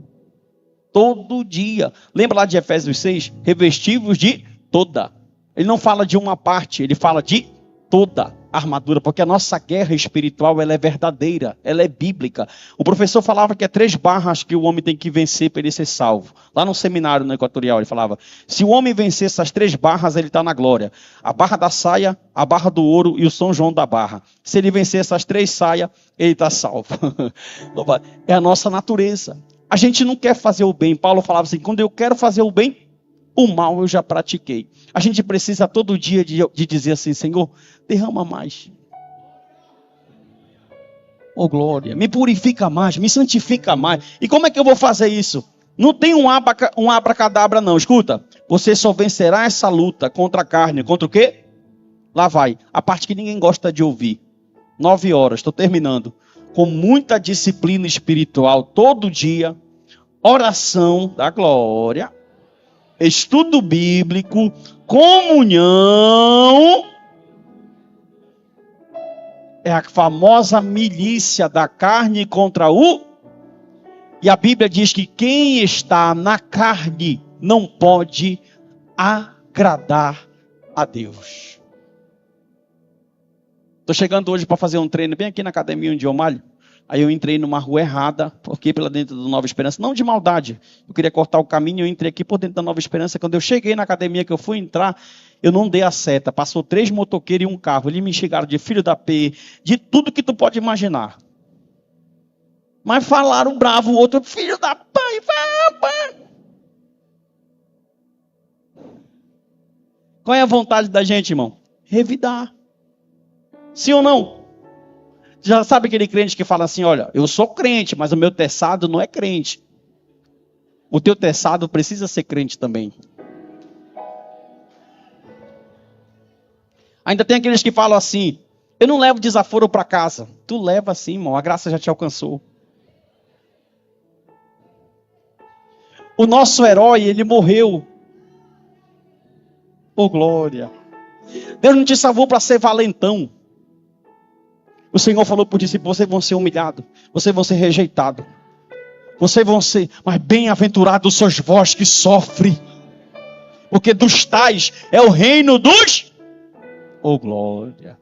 Todo dia. Lembra lá de Efésios 6? Revestivos de toda. Ele não fala de uma parte, ele fala de toda a armadura. Porque a nossa guerra espiritual, ela é verdadeira. Ela é bíblica. O professor falava que é 3 barras que o homem tem que vencer para ele ser salvo. Lá no seminário no Equatorial, ele falava, se o homem vencer essas 3 barras, ele está na glória. A barra da saia, a barra do ouro e o São João da barra. Se ele vencer essas 3 saias, ele está salvo. É a nossa natureza. A gente não quer fazer o bem. Paulo falava assim, quando eu quero fazer o bem, o mal eu já pratiquei. A gente precisa todo dia de dizer assim, Senhor, derrama mais. Oh glória, me purifica mais, me santifica mais. E como é que eu vou fazer isso? Não tem um abracadabra não, escuta. Você só vencerá essa luta contra a carne, contra o quê? Lá vai, a parte que ninguém gosta de ouvir. 9 horas, estou terminando. com muita disciplina espiritual todo dia, oração da glória, estudo bíblico, comunhão, é a famosa milícia da carne contra o... E a Bíblia diz que quem está na carne não pode agradar a Deus. Estou chegando hoje para fazer um treino bem aqui na academia onde eu malho. Aí eu entrei numa rua errada, porque pela dentro do Nova Esperança, não de maldade. Eu queria cortar o caminho, eu entrei aqui por dentro da Nova Esperança. Quando eu cheguei na academia que eu fui entrar, eu não dei a seta. Passou 3 motoqueiros e um carro. Eles me xingaram de filho da P, de tudo que tu pode imaginar. Mas falaram bravo, o outro, filho da pai, vai. Qual é a vontade da gente, irmão? Revidar. Sim ou não? Já sabe aquele crente que fala assim, olha, eu sou crente, mas o meu teçado não é crente. O teu teçado precisa ser crente também. Ainda tem aqueles que falam assim, eu não levo desaforo para casa. Tu leva sim, irmão, a graça já te alcançou. O nosso herói, ele morreu. Oh, glória. Deus não te salvou para ser valentão. O Senhor falou para os discípulos, vocês vão ser humilhados. Vocês vão ser rejeitados. Vocês vão ser, mas bem-aventurados sois vós que sofrem. Porque dos tais é o reino dos... Oh, glória.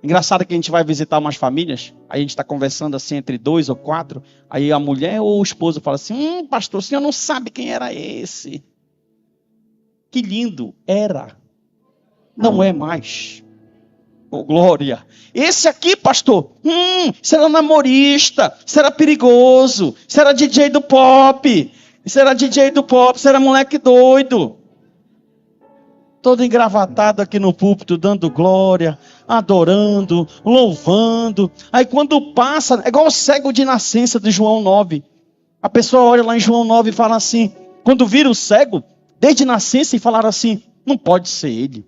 Engraçado que a gente vai visitar umas famílias, aí a gente está conversando assim entre 2 ou 4, aí a mulher ou o esposo fala assim, pastor, o senhor não sabe quem era esse. Que lindo, era. Não é mais. Oh, glória. Esse aqui, pastor, isso era namorista, isso era perigoso, isso era DJ do pop, isso era moleque doido. Todo engravatado aqui no púlpito, dando glória, adorando, louvando. Aí quando passa, é igual o cego de nascença de João 9. A pessoa olha lá em João 9 e fala assim, quando vira o cego, desde nascença, e falaram assim, não pode ser ele.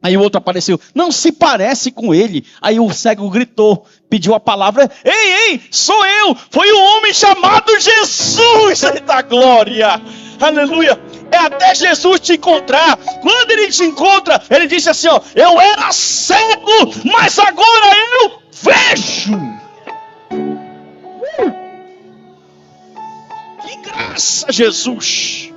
Aí o outro apareceu, não se parece com ele. Aí o cego gritou, pediu a palavra, ei, sou eu, foi o homem chamado Jesus. Eita glória, aleluia. É até Jesus te encontrar. Quando ele te encontra, ele disse assim, ó, eu era cego, mas agora eu vejo. Que graça, Jesus.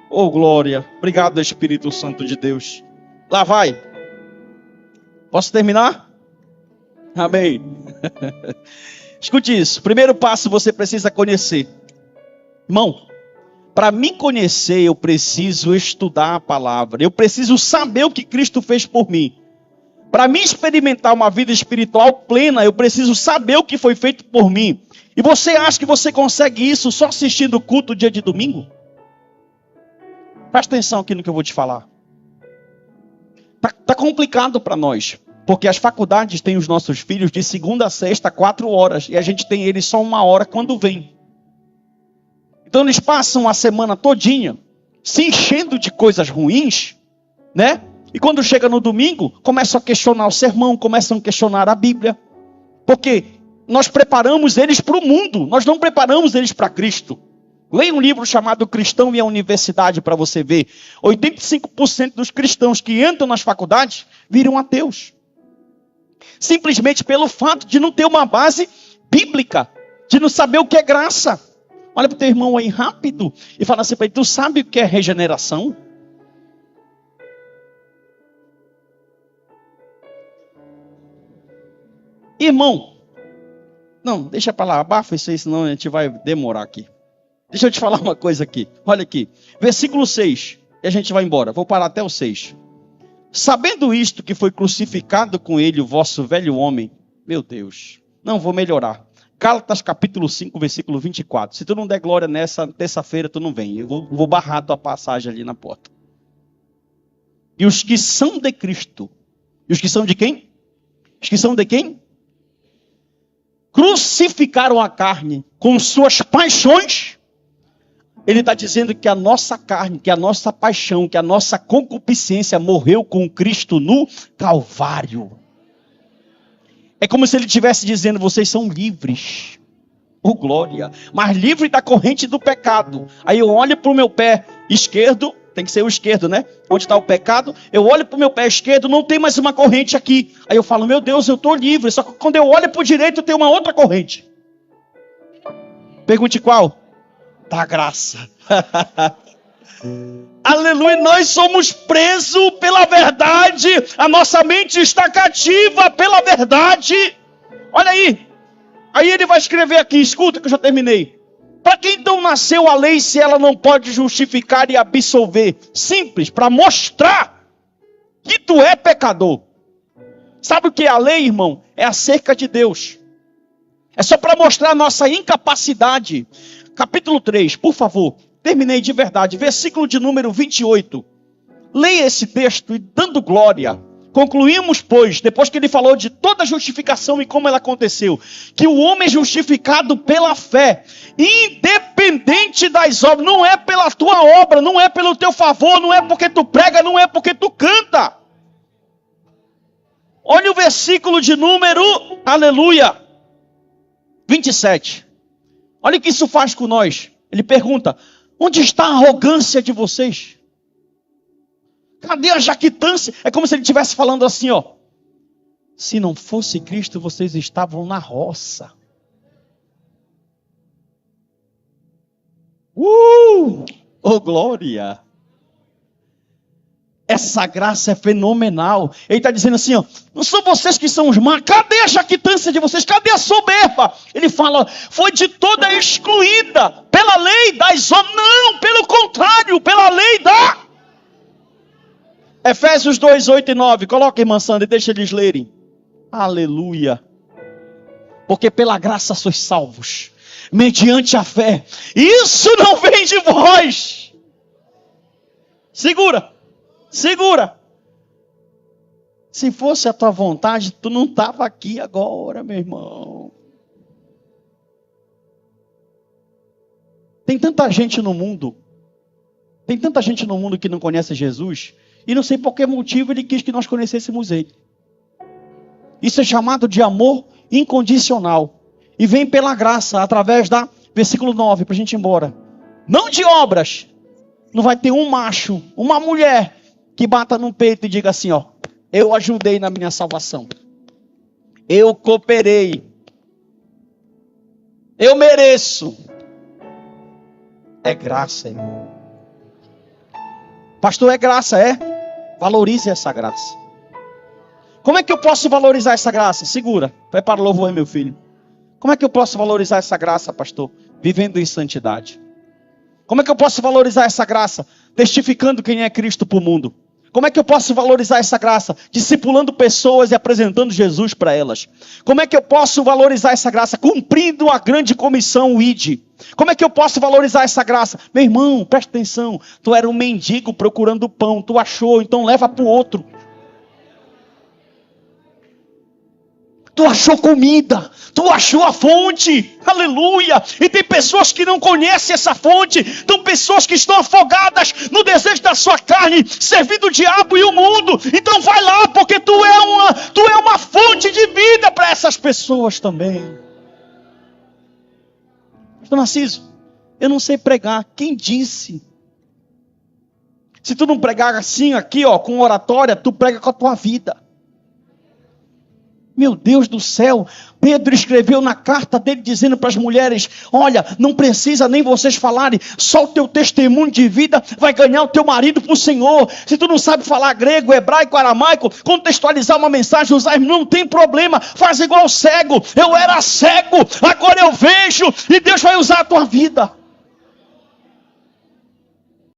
Oh, glória. Obrigado, Espírito Santo de Deus. Lá vai. Posso terminar? Amém. Escute isso. Primeiro passo, você precisa conhecer. Irmão, para me conhecer, eu preciso estudar a palavra. Eu preciso saber o que Cristo fez por mim. Para me experimentar uma vida espiritual plena, eu preciso saber o que foi feito por mim. E você acha que você consegue isso só assistindo o culto dia de domingo? Presta atenção aqui no que eu vou te falar. Tá complicado para nós. Porque as faculdades têm os nossos filhos de segunda a sexta, 4 horas. E a gente tem eles só 1 hora quando vem. Então eles passam a semana todinha se enchendo de coisas ruins, né? E quando chega no domingo, começam a questionar o sermão, começam a questionar a Bíblia. Porque nós preparamos eles para o mundo, nós não preparamos eles para Cristo. Leia um livro chamado Cristão e a Universidade para você ver. 85% dos cristãos que entram nas faculdades viram ateus. Simplesmente pelo fato de não ter uma base bíblica, de não saber o que é graça. Olha para o teu irmão aí rápido e fala assim para ele, tu sabe o que é regeneração? Irmão, não, deixa para lá, abafa isso aí, senão a gente vai demorar aqui. Deixa eu te falar uma coisa aqui, olha aqui, versículo 6, e a gente vai embora, vou parar até o 6. Sabendo isto, que foi crucificado com ele o vosso velho homem, meu Deus, não vou melhorar. Gálatas capítulo 5, versículo 24. Se tu não der glória nessa terça-feira, tu não vem. Eu vou barrar a tua passagem ali na porta. E os que são de Cristo. E os que são de quem? Os que são de quem? Crucificaram a carne com suas paixões. Ele está dizendo que a nossa carne, que a nossa paixão, que a nossa concupiscência morreu com Cristo no Calvário. É como se ele estivesse dizendo, vocês são livres. Oh, glória. Mas livre da corrente do pecado. Aí eu olho para o meu pé esquerdo, tem que ser o esquerdo, né? Onde está o pecado. Eu olho para o meu pé esquerdo, não tem mais uma corrente aqui. Aí eu falo, meu Deus, eu estou livre. Só que quando eu olho para o direito, tem uma outra corrente. Pergunte qual? Da graça. Aleluia, nós somos presos pela verdade. A nossa mente está cativa pela verdade. Olha aí. Aí ele vai escrever aqui, escuta que eu já terminei. Para que então nasceu a lei se ela não pode justificar e absolver? Simples, para mostrar que tu é pecador. Sabe o que é a lei, irmão? É acerca de Deus. É só para mostrar a nossa incapacidade. Capítulo 3, por favor. Terminei de verdade. Versículo de número 28. Leia esse texto e dando glória. Concluímos, pois, depois que ele falou de toda a justificação e como ela aconteceu, que o homem é justificado pela fé, independente das obras, não é pela tua obra, não é pelo teu favor, não é porque tu prega, não é porque tu canta. Olha o versículo de número, aleluia, 27. Olha o que isso faz com nós. Ele pergunta, onde está a arrogância de vocês? Cadê a jactância? É como se ele estivesse falando assim, ó. Se não fosse Cristo, vocês estavam na roça. Oh, glória! Essa graça é fenomenal. Ele está dizendo assim, ó. Não são vocês que são os maus. Cadê a jactância de vocês? Cadê a soberba? Ele fala, foi de toda excluída pela lei das obras. Não, pelo contrário, pela lei da... Efésios 2, 8 e 9. Coloca, irmã Sandra, e deixa eles lerem. Aleluia. Porque pela graça sois salvos, mediante a fé. Isso não vem de vós. Segura. Se fosse a tua vontade, tu não estava aqui agora, meu irmão. Tem tanta gente no mundo. Que não conhece Jesus. E não sei por que motivo ele quis que nós conhecêssemos ele. Isso é chamado de amor incondicional. E vem pela graça, através da... Versículo 9, para a gente ir embora. Não de obras. Não vai ter um macho, uma mulher, que bata no peito e diga assim, ó. Eu ajudei na minha salvação. Eu cooperei. Eu mereço. É graça, irmão. Pastor, é graça, é? Valorize essa graça. Como é que eu posso valorizar essa graça? Segura, prepara o louvor aí, meu filho. Como é que eu posso valorizar essa graça, pastor? Vivendo em santidade. Como é que eu posso valorizar essa graça? Testificando quem é Cristo para o mundo. Como é que eu posso valorizar essa graça? Discipulando pessoas e apresentando Jesus para elas. Como é que eu posso valorizar essa graça? Cumprindo a grande comissão, o ID. Como é que eu posso valorizar essa graça? Meu irmão, presta atenção. Tu era um mendigo procurando pão. Tu achou, então leva para o outro. Tu achou comida, tu achou a fonte, aleluia. E tem pessoas que não conhecem essa fonte. Tem pessoas que estão afogadas no desejo da sua carne, servindo o diabo e o mundo. Então vai lá, porque tu é uma fonte de vida para essas pessoas também. Pastor Narciso, eu não sei pregar. Quem disse? Se tu não pregar assim aqui, ó, com oratória, tu prega com a tua vida. Meu Deus do céu, Pedro escreveu na carta dele dizendo para as mulheres, olha, não precisa nem vocês falarem, só o teu testemunho de vida vai ganhar o teu marido para o Senhor. Se tu não sabe falar grego, hebraico, aramaico, contextualizar uma mensagem, usar, não tem problema, faz igual o cego. Eu era cego, agora eu vejo e Deus vai usar a tua vida.